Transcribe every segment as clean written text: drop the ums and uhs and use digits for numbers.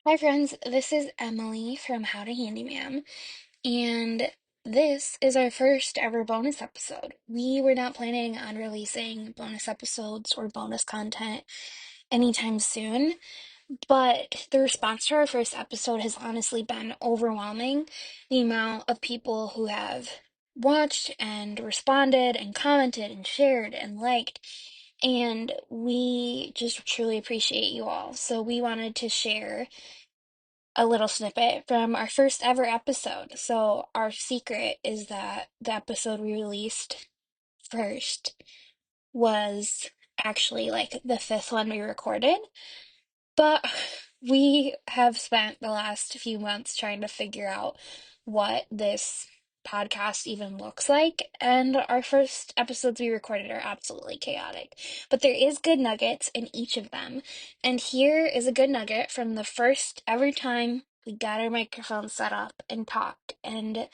Hi, friends. This is Emily from How to Handyma'am, and this is our first ever bonus episode. We were not planning on releasing bonus episodes or bonus content anytime soon, but the response to our first episode has honestly been overwhelming. The amount of people who have watched and responded and commented and shared and liked, and we just truly appreciate you all. So we wanted to share a little snippet from our first ever episode. So, our secret is that the episode we released first was actually like the fifth one we recorded. But we have spent the last few months trying to figure out what this podcast even looks like, and our first episodes we recorded are absolutely chaotic. But there is good nuggets in each of them. And here is a good nugget from the first ever time we got our microphone set up and talked. And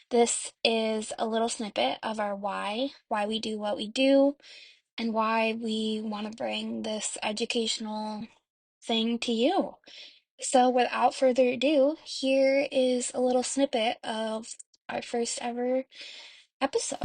this is a little snippet of our why we do what we do, and why we want to bring this educational thing to you. So, without further ado, here is a little snippet of our first ever episode.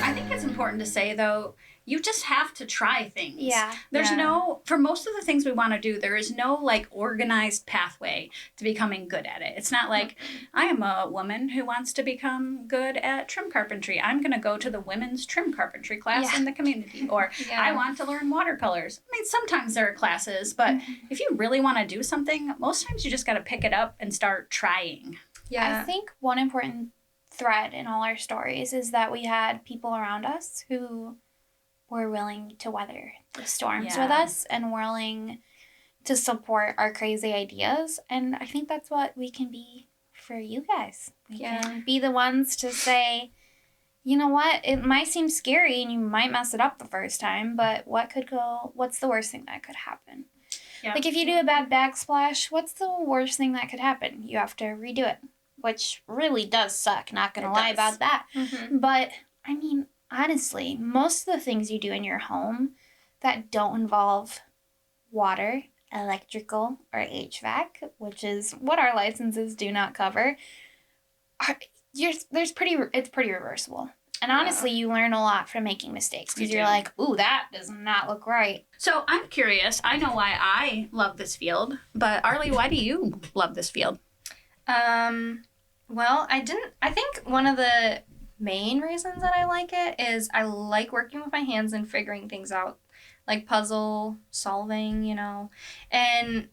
I think it's important to say, though, you just have to try things. Yeah. There's no, for most of the things we want to do, there is no like organized pathway to becoming good at it. It's not like, I am a woman who wants to become good at trim carpentry. I'm going to go to the women's trim carpentry class in the community. Or I want to learn watercolors. I mean, sometimes there are classes, but if you really want to do something, most times you just got to pick it up and start trying. Yeah. I think one important thread in all our stories is that we had people around us who were willing to weather the storms with us and willing to support our crazy ideas. And I think that's what we can be for you guys. We can be the ones to say, you know what, it might seem scary and you might mess it up the first time, but what's the worst thing that could happen? Yeah. Like if you do a bad backsplash, what's the worst thing that could happen? You have to redo it, which really does suck, not gonna lie about that. Mm-hmm. But, I mean, honestly, most of the things you do in your home that don't involve water, electrical, or HVAC, which is what our licenses do not cover, it's pretty reversible. And honestly, you learn a lot from making mistakes because you're like, ooh, that does not look right. So I'm curious. I know why I love this field, but Arly, why do you love this field? Well, I think one of the main reasons that I like it is I like working with my hands and figuring things out, like puzzle solving, and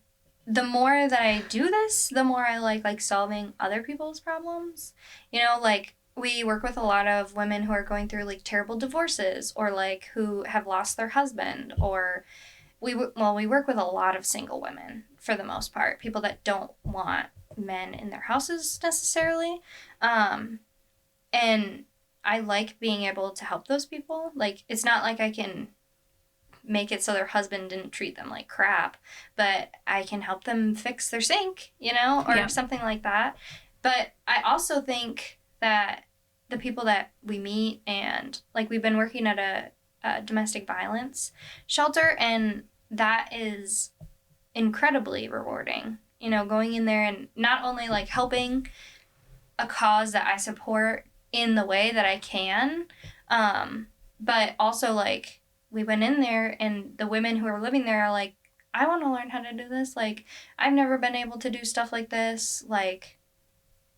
the more that I do this, the more I like solving other people's problems, like we work with a lot of women who are going through like terrible divorces or like who have lost their husband, or we work with a lot of single women for the most part, people that don't want men in their houses necessarily. And I like being able to help those people. Like, it's not like I can make it so their husband didn't treat them like crap, but I can help them fix their sink, or something like that. But I also think that the people that we meet, and like we've been working at a domestic violence shelter, and that is incredibly rewarding. Going in there and not only like helping a cause that I support in the way that I can, but also like we went in there and the women who are living there are like, I want to learn how to do this. Like, I've never been able to do stuff like this. Like,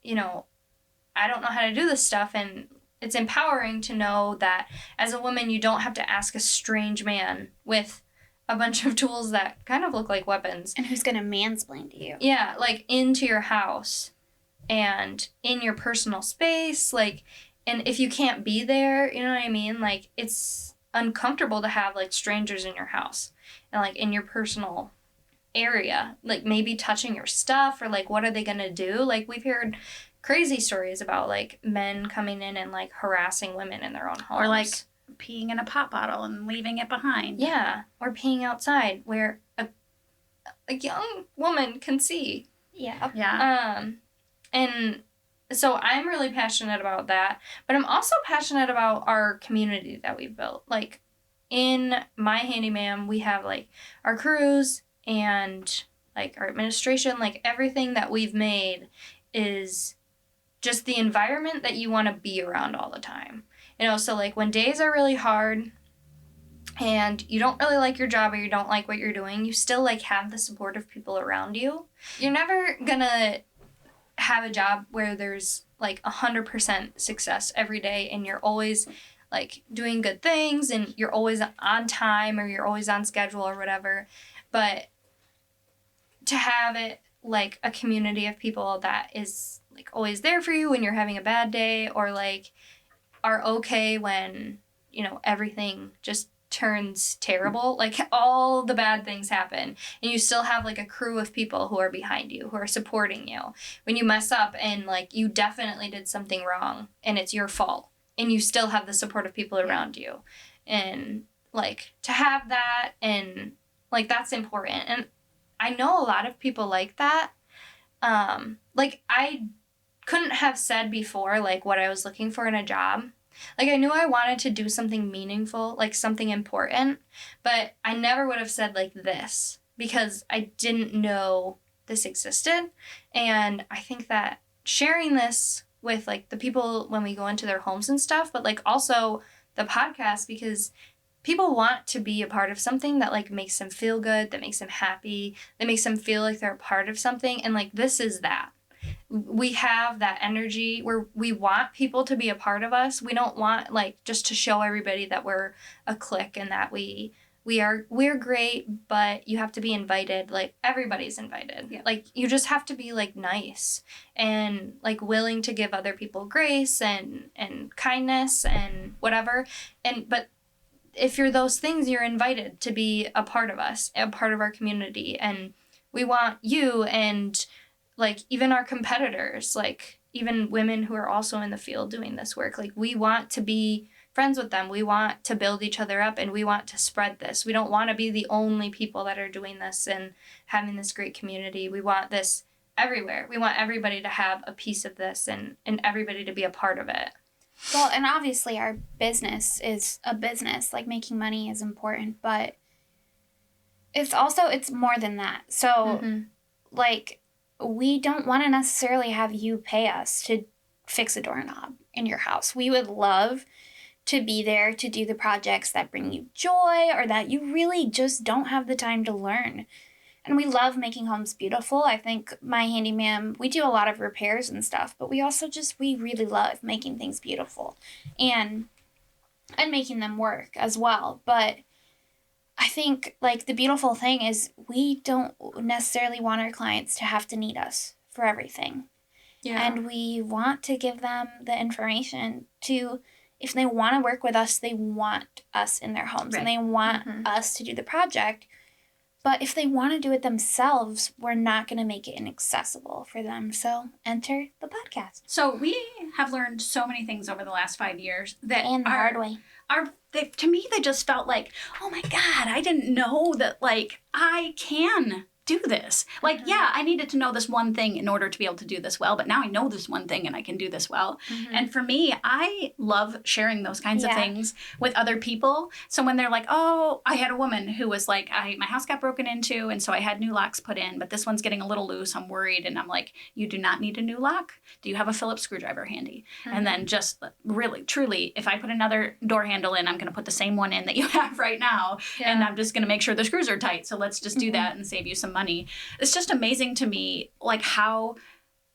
I don't know how to do this stuff. And it's empowering to know that as a woman, you don't have to ask a strange man with a bunch of tools that kind of look like weapons. And who's going to mansplain to you. Yeah, like into your house and in your personal space. Like, and if you can't be there, you know what I mean? Like, it's uncomfortable to have like strangers in your house and like in your personal area, like maybe touching your stuff, or like what are they going to do? Like, we've heard crazy stories about like men coming in and like harassing women in their own homes. Or like peeing in a pop bottle and leaving it behind. Yeah, or peeing outside where a young woman can see. Yeah. Yeah. And so I'm really passionate about that, but I'm also passionate about our community that we've built. Like, in my Handyma'am, we have like our crews, and like our administration, like everything that we've made is just the environment that you want to be around all the time. You know, so like when days are really hard and you don't really like your job or you don't like what you're doing, you still like have the support of people around you. You're never gonna have a job where there's like 100% success every day and you're always like doing good things and you're always on time or you're always on schedule or whatever. But to have it like a community of people that is like always there for you when you're having a bad day, or like are okay when, you know, everything just turns terrible, like all the bad things happen and you still have like a crew of people who are behind you, who are supporting you when you mess up and like you definitely did something wrong and it's your fault, and you still have the support of people around you. And like to have that, and like that's important. And I know a lot of people like that. Like I couldn't have said before like what I was looking for in a job. Like I knew I wanted to do something meaningful, like something important, but I never would have said like this because I didn't know this existed. And I think that sharing this with like the people when we go into their homes and stuff, but like also the podcast, because people want to be a part of something that like makes them feel good, that makes them happy, that makes them feel like they're a part of something. And like this is that. We have that energy where we want people to be a part of us. We don't want like just to show everybody that we're a clique and that we're great, but you have to be invited. Like everybody's invited. Yeah. Like you just have to be like nice and like willing to give other people grace and kindness and whatever. But if you're those things, you're invited to be a part of us, a part of our community. And we want you and like even our competitors, like even women who are also in the field doing this work, like we want to be friends with them. We want to build each other up and we want to spread this. We don't want to be the only people that are doing this and having this great community. We want this everywhere. We want everybody to have a piece of this and everybody to be a part of it. Well, and obviously our business is a business, like making money is important, but it's more than that. So like, we don't want to necessarily have you pay us to fix a doorknob in your house. We would love to be there to do the projects that bring you joy or that you really just don't have the time to learn. And we love making homes beautiful. I think my Handyma'am, we do a lot of repairs and stuff, but we also we really love making things beautiful and making them work as well. But I think, like, the beautiful thing is we don't necessarily want our clients to have to need us for everything. Yeah. And we want to give them the information to, if they want to work with us, they want us in their homes. Right. And they want us to do the project. But if they want to do it themselves, we're not going to make it inaccessible for them. So enter the podcast. So we have learned so many things over the last 5 years that and the hard way. To me, they just felt like, oh my God, I didn't know that, like, I can do this. Like, yeah, I needed to know this one thing in order to be able to do this well, but now I know this one thing and I can do this well. And for me, I love sharing those kinds of things with other people. So when they're like, oh, I had a woman who was like, my house got broken into and so I had new locks put in, but this one's getting a little loose. I'm worried. And I'm like, you do not need a new lock. Do you have a Phillips screwdriver handy? And then just really, truly, if I put another door handle in, I'm going to put the same one in that you have right now. Yeah. And I'm just going to make sure the screws are tight. So let's just do that and save you some money. It's just amazing to me, like how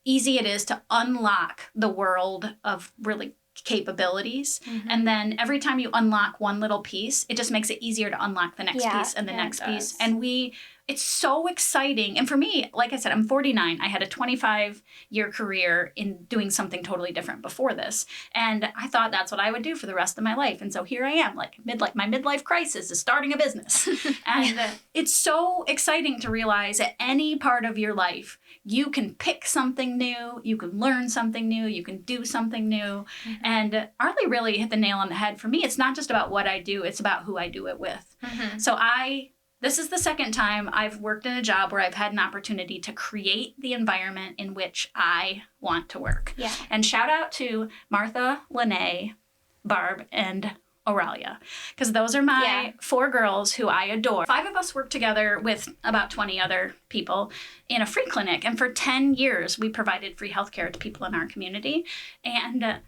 easy it is to unlock the world of really capabilities. And then every time you unlock one little piece, it just makes it easier to unlock the next piece and the next piece. And it's so exciting. And for me, like I said, I'm 49. I had a 25-year career in doing something totally different before this. And I thought that's what I would do for the rest of my life. And so here I am, like my midlife crisis is starting a business. And it's so exciting to realize at any part of your life, you can pick something new, you can learn something new, you can do something new. And Arly really hit the nail on the head. For me, it's not just about what I do, it's about who I do it with. So this is the second time I've worked in a job where I've had an opportunity to create the environment in which I want to work. Yeah. And shout out to Martha, Lene, Barb, and Aurelia, because those are my 4 girls who I adore. 5 of us work together with about 20 other people in a free clinic, and for 10 years we provided free healthcare to people in our community. And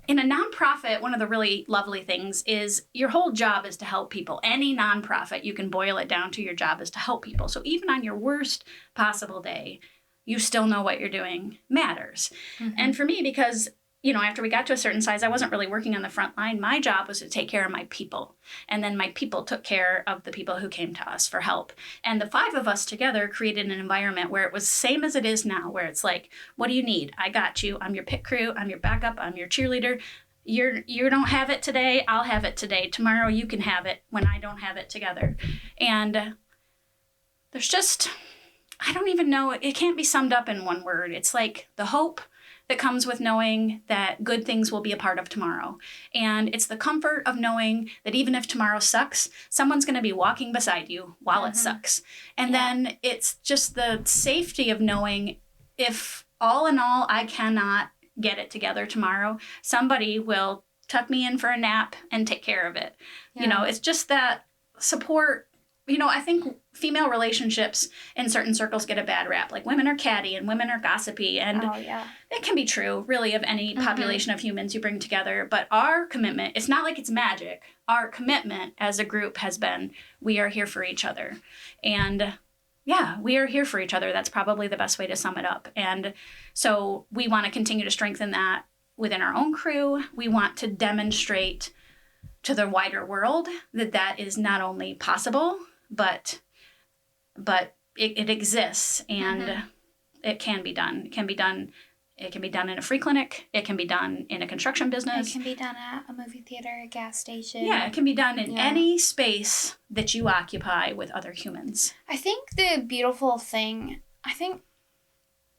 in a nonprofit, one of the really lovely things is your whole job is to help people. Any nonprofit, you can boil it down to your job is to help people. So even on your worst possible day, you still know what you're doing matters. And for me, because after we got to a certain size, I wasn't really working on the front line. My job was to take care of my people. And then my people took care of the people who came to us for help. And the 5 of us together created an environment where it was same as it is now, where it's like, what do you need? I got you. I'm your pit crew. I'm your backup. I'm your cheerleader. You don't have it today. I'll have it today. Tomorrow you can have it when I don't have it together. And there's just, I don't even know. It can't be summed up in one word. It's like the hope that comes with knowing that good things will be a part of tomorrow. And it's the comfort of knowing that even if tomorrow sucks, someone's going to be walking beside you while it sucks. And then it's just the safety of knowing if all in all I cannot get it together tomorrow, somebody will tuck me in for a nap and take care of it. It's just that support. I think female relationships in certain circles get a bad rap. Like women are catty and women are gossipy. And that can be true, really, of any population of humans you bring together. But our commitment, it's not like it's magic. Our commitment as a group has been, we are here for each other. And we are here for each other. That's probably the best way to sum it up. And so we want to continue to strengthen that within our own crew. We want to demonstrate to the wider world that is not only possible, but it exists, and it can be done. It can be done in a free clinic. It can be done in a construction business. It can be done at a movie theater, a gas station. Yeah, it can be done in any space that you occupy with other humans. I think the beautiful thing,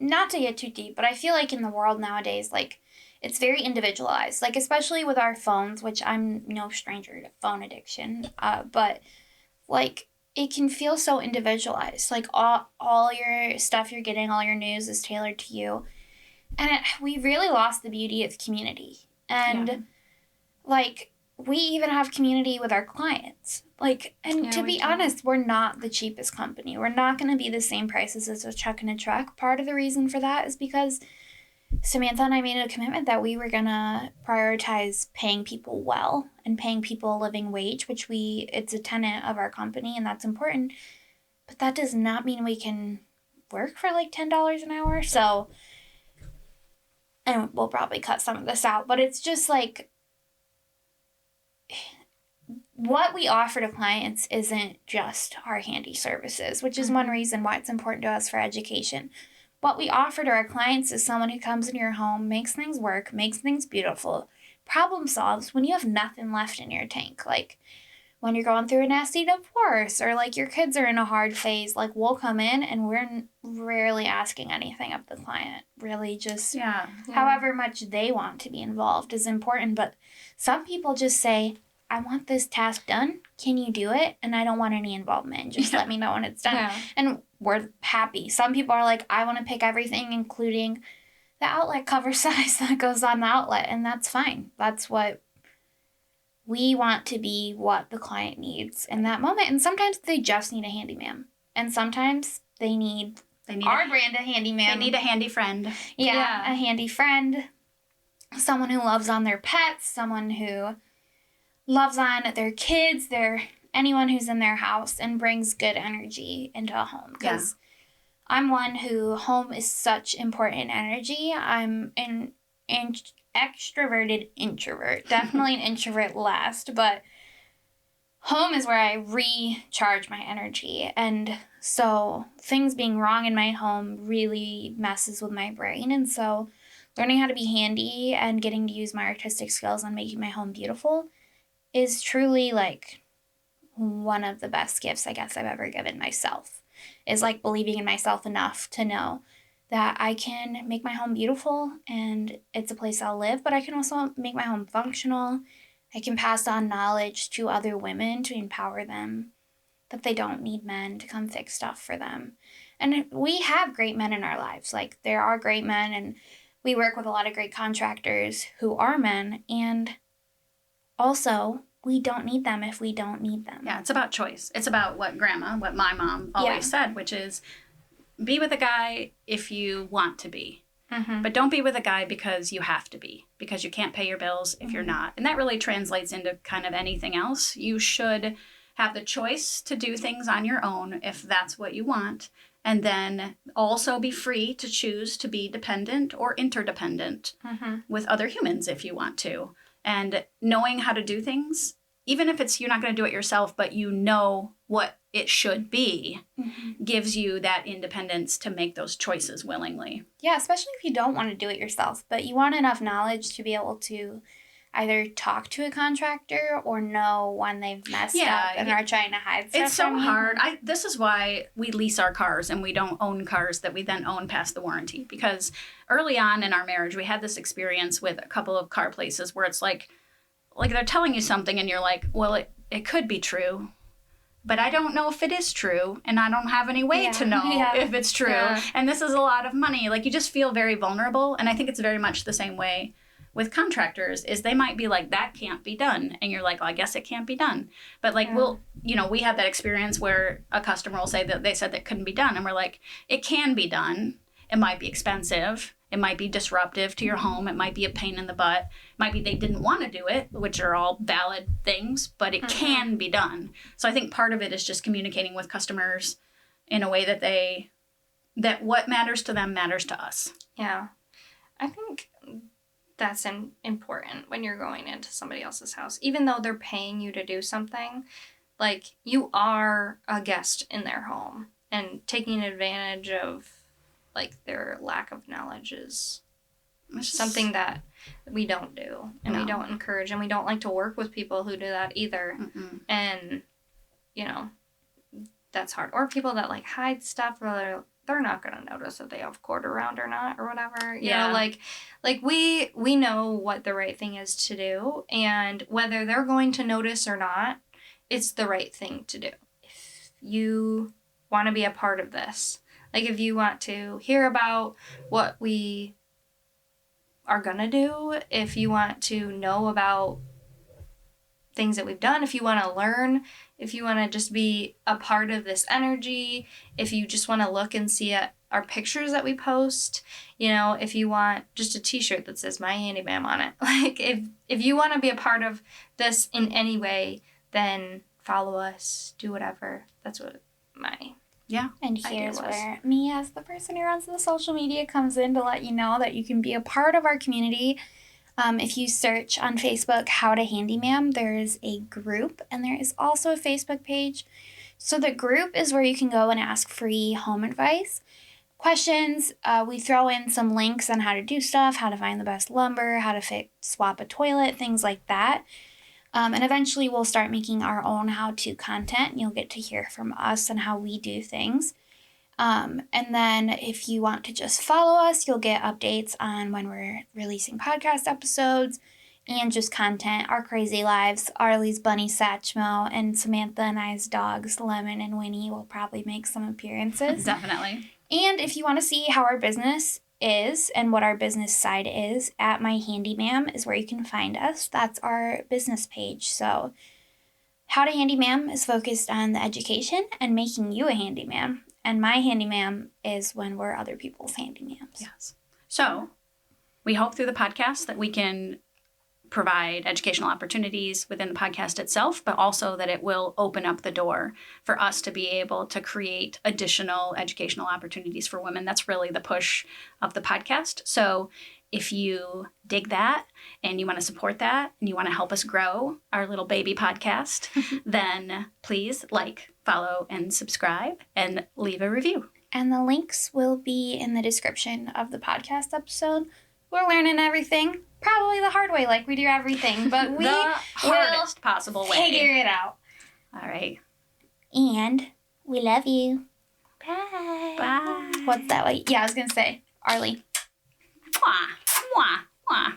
not to get too deep, but I feel like in the world nowadays, like, it's very individualized. Like, especially with our phones, which I'm no stranger to phone addiction, but, like, it can feel so individualized. Like, all your stuff you're getting, all your news is tailored to you. And we really lost the beauty of community. And, like, we even have community with our clients. Like, and to be honest, we're not the cheapest company. We're not going to be the same prices as a truck and a truck. Part of the reason for that is because Samantha and I made a commitment that we were going to prioritize paying people well and paying people a living wage, which it's a tenet of our company, and that's important. But that does not mean we can work for like $10 an hour. So, and we'll probably cut some of this out, but it's just like, what we offer to clients isn't just our handy services, which is one reason why it's important to us for education. What we offer to our clients is someone who comes into your home, makes things work, makes things beautiful, problem solves when you have nothing left in your tank. Like when you're going through a nasty divorce or like your kids are in a hard phase, like we'll come in and we're rarely asking anything of the client. Really just however much they want to be involved is important. But some people just say, I want this task done. Can you do it? And I don't want any involvement. Just let me know when it's done. Yeah. And we're happy. Some people are like, I want to pick everything, including the outlet cover size that goes on the outlet. And that's fine. That's what we want to be, what the client needs in that moment. And sometimes they just need a handyman. And sometimes they need our brand of handyman. They need a handy friend. Yeah, a handy friend. Someone who loves on their pets. Someone who loves on their kids, anyone who's in their house and brings good energy into a home. Because I'm one who, home is such important energy. I'm an extroverted introvert. Definitely an introvert last, but home is where I recharge my energy. And so things being wrong in my home really messes with my brain. And so learning how to be handy and getting to use my artistic skills on making my home beautiful is truly like one of the best gifts I guess I've ever given myself, is like believing in myself enough to know that I can make my home beautiful and it's a place I'll live, but I can also make my home functional. I can pass on knowledge to other women to empower them, that they don't need men to come fix stuff for them. And we have great men in our lives. Like there are great men, and we work with a lot of great contractors who are men, and also, we don't need them if we don't need them. Yeah, it's about choice. It's about what my mom always said, which is be with a guy if you want to be. Mm-hmm. But don't be with a guy because you have to be, because you can't pay your bills if you're not. And that really translates into kind of anything else. You should have the choice to do things on your own if that's what you want. And then also be free to choose to be dependent or interdependent with other humans if you want to. And knowing how to do things, even if it's you're not going to do it yourself, but you know what it should be, gives you that independence to make those choices willingly. Yeah, especially if you don't want to do it yourself, but you want enough knowledge to be able to either talk to a contractor or know when they've messed up and are trying to hide stuff. It's so from you. hard. This is why we lease our cars and we don't own cars that we then own past the warranty. Because early on in our marriage, we had this experience with a couple of car places where it's like they're telling you something and you're like, well, it could be true, but I don't know if it is true, and I don't have any way to know if it's true. Yeah. And this is a lot of money. Like, you just feel very vulnerable, and I think it's very much the same way with contractors, is they might be like, that can't be done. And you're like, well, I guess it can't be done. But like, we had that experience where a customer will say that they said that couldn't be done. And we're like, it can be done. It might be expensive. It might be disruptive to your home. It might be a pain in the butt. It might be they didn't want to do it, which are all valid things, but it can be done. So I think part of it is just communicating with customers in a way that what matters to them matters to us. Yeah. I think that's important when you're going into somebody else's house. Even though they're paying you to do something, like, you are a guest in their home, and taking advantage of like their lack of knowledge is something that we don't do, and we don't encourage, and we don't like to work with people who do that either. And that's hard. Or people that like hide stuff, or they're not going to notice if they have cord around or not, or whatever. You know, like we know what the right thing is to do, and whether they're going to notice or not, it's the right thing to do. If you want to be a part of this, like, if you want to hear about what we are going to do, if you want to know about things that we've done, if you want to learn, if you want to just be a part of this energy, if you just want to look and see our pictures that we post, if you want just a t-shirt that says My Handyma'am on it, like, if you want to be a part of this in any way, then follow us, do whatever. That's what And here's where me, as the person who runs the social media, comes in to let you know that you can be a part of our community. If you search on Facebook, How to Handyma'am, there is a group, and there is also a Facebook page. So the group is where you can go and ask free home advice, questions. We throw in some links on how to do stuff, how to find the best lumber, how to swap a toilet, things like that. And eventually we'll start making our own how-to content, and you'll get to hear from us on how we do things. And then if you want to just follow us, you'll get updates on when we're releasing podcast episodes and just content, our crazy lives. Arly's bunny Satchmo and Samantha and I's dogs, Lemon and Winnie, will probably make some appearances. Definitely. And if you want to see how our business is and what our business side is, at My Handyma'am is where you can find us. That's our business page. So How to Handyma'am is focused on the education and making you a handyman. And My Handyma'am is when we're other people's handymams. Yes. So we hope through the podcast that we can provide educational opportunities within the podcast itself, but also that it will open up the door for us to be able to create additional educational opportunities for women. That's really the push of the podcast. So if you dig that and you want to support that and you want to help us grow our little baby podcast, then please like, follow, and subscribe, and leave a review. And the links will be in the description of the podcast episode. We're learning everything, probably the hard way, like we do everything, but we the hardest possible way. Figure it out. All right. And we love you. Bye. Bye. What's that? Yeah, I was going to say, Arly. Mwah, mwah, mwah.